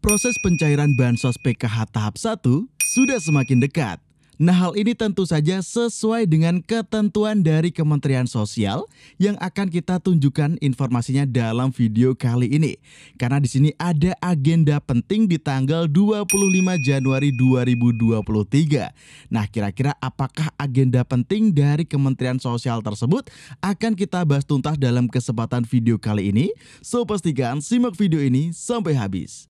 Proses pencairan Bansos PKH tahap 1 sudah semakin dekat. Nah, hal ini tentu saja sesuai dengan ketentuan dari Kementerian Sosial yang akan kita tunjukkan informasinya dalam video kali ini. Karena di sini ada agenda penting di tanggal 25 Januari 2023. Nah, kira-kira apakah agenda penting dari Kementerian Sosial tersebut akan kita bahas tuntas dalam kesempatan video kali ini. So, pastikan simak video ini sampai habis.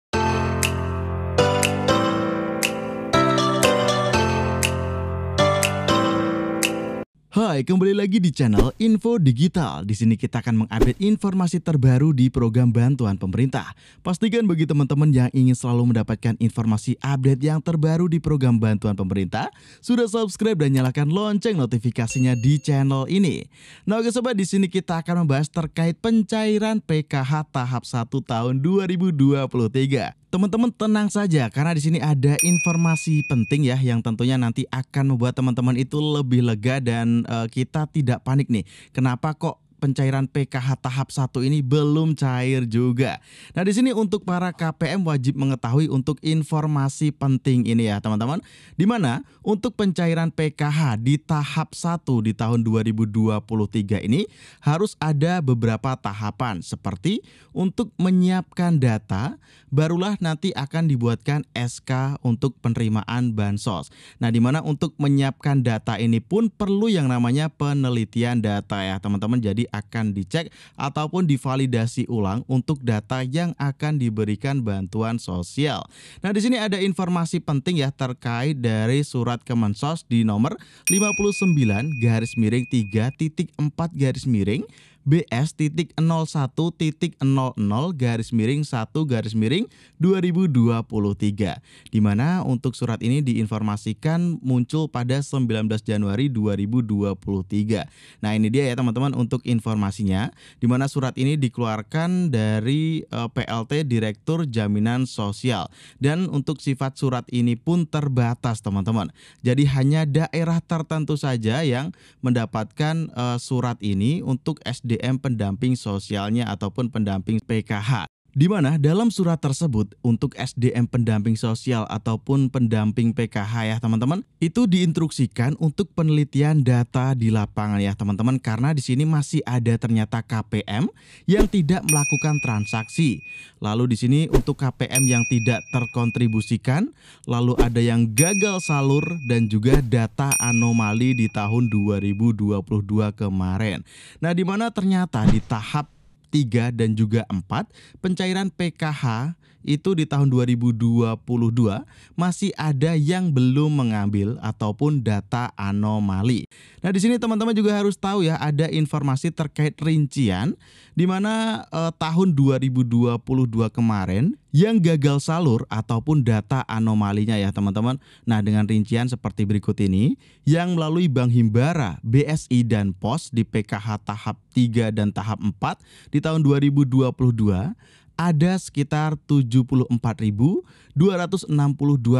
Hai, kembali lagi di channel Info Digital. Di sini kita akan mengupdate informasi terbaru di program bantuan pemerintah. Pastikan bagi teman-teman yang ingin selalu mendapatkan informasi update yang terbaru di program bantuan pemerintah, sudah subscribe dan nyalakan lonceng notifikasinya di channel ini. Nah, oke sobat, di sini kita akan membahas terkait pencairan PKH tahap 1 tahun 2023. Teman-teman tenang saja karena di sini ada informasi penting ya yang tentunya nanti akan membuat teman-teman itu lebih lega dan kita tidak panik nih. Kenapa kok pencairan PKH tahap 1 ini belum cair juga? Nah, di sini untuk para KPM wajib mengetahui untuk informasi penting ini ya teman-teman. Di mana untuk pencairan PKH di tahap 1 di tahun 2023 ini harus ada beberapa tahapan seperti untuk menyiapkan data, barulah nanti akan dibuatkan SK untuk penerimaan bansos. Nah, di mana untuk menyiapkan data ini pun perlu yang namanya penelitian data ya teman-teman. Jadi akan dicek ataupun divalidasi ulang untuk data yang akan diberikan bantuan sosial. Nah, di sini ada informasi penting ya terkait dari surat Kemensos di nomor 59-3.4 BS.00-1-2023, di mana untuk surat ini diinformasikan muncul pada 19 Januari 2023. Nah, ini dia ya teman-teman untuk informasinya, di mana surat ini dikeluarkan dari PLT Direktur Jaminan Sosial, dan untuk sifat surat ini pun terbatas teman-teman. Jadi hanya daerah tertentu saja yang mendapatkan surat ini untuk SDM pendamping sosialnya ataupun pendamping PKH. Di mana dalam surat tersebut untuk SDM pendamping sosial ataupun pendamping PKH ya teman-teman, itu diinstruksikan untuk penelitian data di lapangan ya teman-teman, karena di sini masih ada ternyata KPM yang tidak melakukan transaksi. Lalu di sini untuk KPM yang tidak terkontribusikan, lalu ada yang gagal salur dan juga data anomali di tahun 2022 kemarin. Nah, di mana ternyata di tahap 3 dan juga 4 pencairan PKH itu di tahun 2022 masih ada yang belum mengambil ataupun data anomali. Nah, di sini teman-teman juga harus tahu ya, ada informasi terkait rincian di mana tahun 2022 kemarin yang gagal salur ataupun data anomalinya ya teman-teman. Nah, dengan rincian seperti berikut ini, yang melalui Bank Himbara, BSI dan POS di PKH tahap 3 dan tahap 4 di tahun 2022 ada sekitar 74.262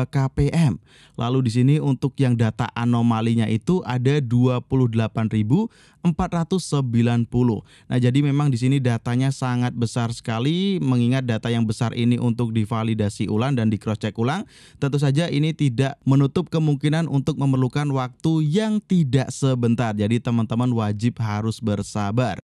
KPM. Lalu di sini untuk yang data anomalinya itu ada 28.490. Nah, jadi memang di sini datanya sangat besar sekali, mengingat data yang besar ini untuk divalidasi ulang dan di cross check ulang. Tentu saja ini tidak menutup kemungkinan untuk memerlukan waktu yang tidak sebentar. Jadi teman-teman wajib harus bersabar.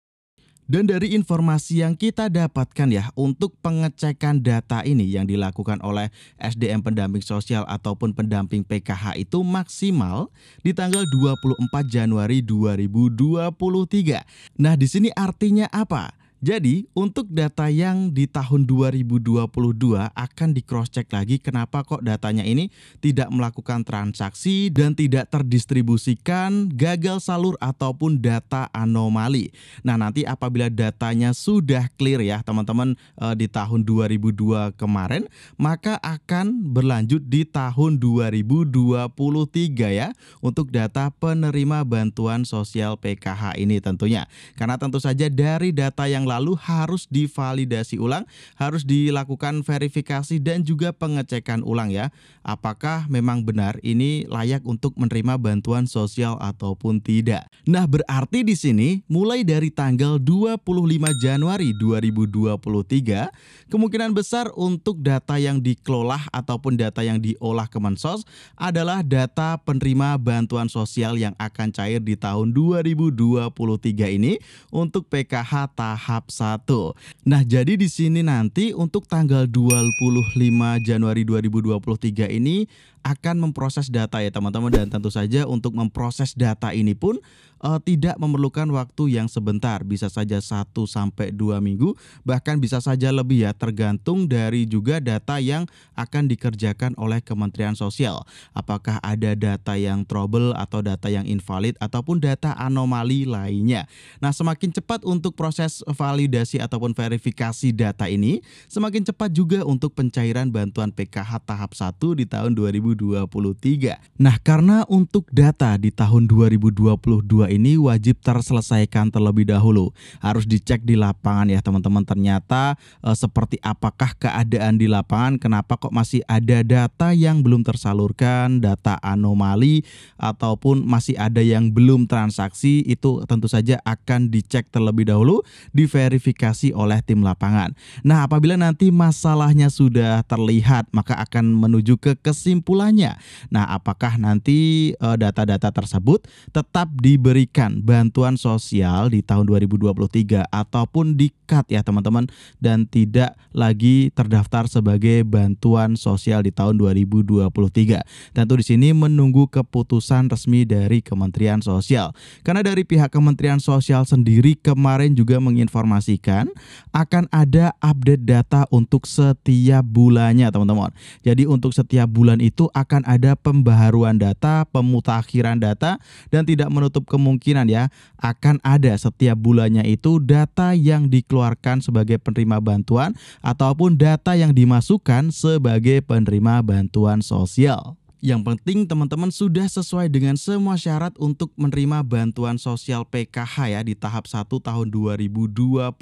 Dan dari informasi yang kita dapatkan ya, untuk pengecekan data ini yang dilakukan oleh SDM pendamping sosial ataupun pendamping PKH itu maksimal di tanggal 24 Januari 2023. Nah, di sini artinya apa? Jadi untuk data yang di tahun 2022 akan di cross check lagi kenapa kok datanya ini tidak melakukan transaksi dan tidak terdistribusikan, gagal salur ataupun data anomali. Nah, nanti apabila datanya sudah clear ya teman-teman di tahun 2002 kemarin, maka akan berlanjut di tahun 2023 ya untuk data penerima bantuan sosial PKH ini tentunya. Karena tentu saja dari data yang yang lalu harus divalidasi ulang, harus dilakukan verifikasi dan juga pengecekan ulang ya. Apakah memang benar ini layak untuk menerima bantuan sosial ataupun tidak. Nah, berarti di sini mulai dari tanggal 25 Januari 2023, kemungkinan besar untuk data yang dikelola ataupun data yang diolah Kemensos adalah data penerima bantuan sosial yang akan cair di tahun 2023 ini untuk PKH tahap 1. Nah, jadi di sini nanti untuk tanggal 25 Januari 2023 ini akan memproses data ya teman-teman, dan tentu saja untuk memproses data ini pun tidak memerlukan waktu yang sebentar, bisa saja 1 sampai 2 minggu, bahkan bisa saja lebih ya, tergantung dari juga data yang akan dikerjakan oleh Kementerian Sosial. Apakah ada data yang trouble atau data yang invalid ataupun data anomali lainnya. Nah, semakin cepat untuk proses validasi ataupun verifikasi data ini, semakin cepat juga untuk pencairan bantuan PKH tahap 1 di tahun 2023. Nah, karena untuk data di tahun 2022 ini wajib terselesaikan terlebih dahulu. Harus dicek di lapangan ya teman-teman, ternyata seperti apakah keadaan di lapangan, kenapa kok masih ada data yang belum tersalurkan, data anomali ataupun masih ada yang belum transaksi, itu tentu saja akan dicek terlebih dahulu, diverifikasi oleh tim lapangan. Nah, apabila nanti masalahnya sudah terlihat, maka akan menuju ke kesimpulannya. Nah, apakah nanti data-data tersebut tetap diberikan bantuan sosial di tahun 2023 ataupun di-cut ya teman-teman, dan tidak lagi terdaftar sebagai bantuan sosial di tahun 2023. Tentu di sini menunggu keputusan resmi dari Kementerian Sosial. Karena dari pihak Kementerian Sosial sendiri kemarin juga menginformasikan akan ada update data untuk setiap bulannya teman-teman. Jadi untuk setiap bulan itu akan ada pembaharuan data, pemutakhiran data, dan tidak menutup kemungkinan ya akan ada setiap bulannya itu data yang dikeluarkan sebagai penerima bantuan ataupun data yang dimasukkan sebagai penerima bantuan sosial. Yang penting teman-teman sudah sesuai dengan semua syarat untuk menerima bantuan sosial PKH ya di tahap 1 tahun 2023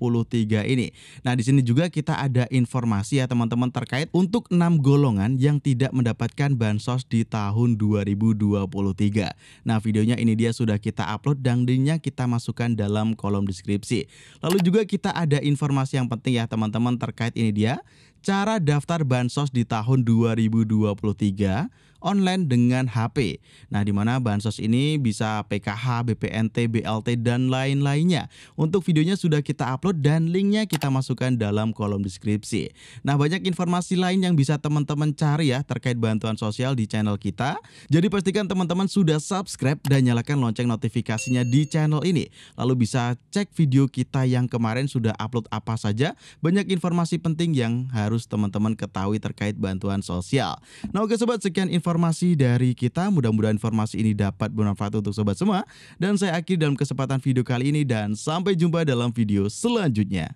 ini. Nah, di sini juga kita ada informasi ya teman-teman terkait untuk 6 golongan yang tidak mendapatkan bansos di tahun 2023. Nah, videonya ini dia sudah kita upload dan linknya kita masukkan dalam kolom deskripsi. Lalu juga kita ada informasi yang penting ya teman-teman terkait ini dia, cara daftar bansos di tahun 2023 online dengan HP. Nah, di mana bansos ini bisa PKH, BPNT, BLT, dan lain-lainnya. Untuk videonya sudah kita upload dan linknya kita masukkan dalam kolom deskripsi. Nah, banyak informasi lain yang bisa teman-teman cari ya terkait bantuan sosial di channel kita. Jadi pastikan teman-teman sudah subscribe dan nyalakan lonceng notifikasinya di channel ini. Lalu bisa cek video kita yang kemarin sudah upload apa saja. Banyak informasi penting yang harus teman-teman ketahui terkait bantuan sosial. Nah, oke sobat, sekian informasi dari kita. Mudah-mudahan informasi ini dapat bermanfaat untuk sobat semua. Dan saya akhiri dalam kesempatan video kali ini dan sampai jumpa dalam video selanjutnya.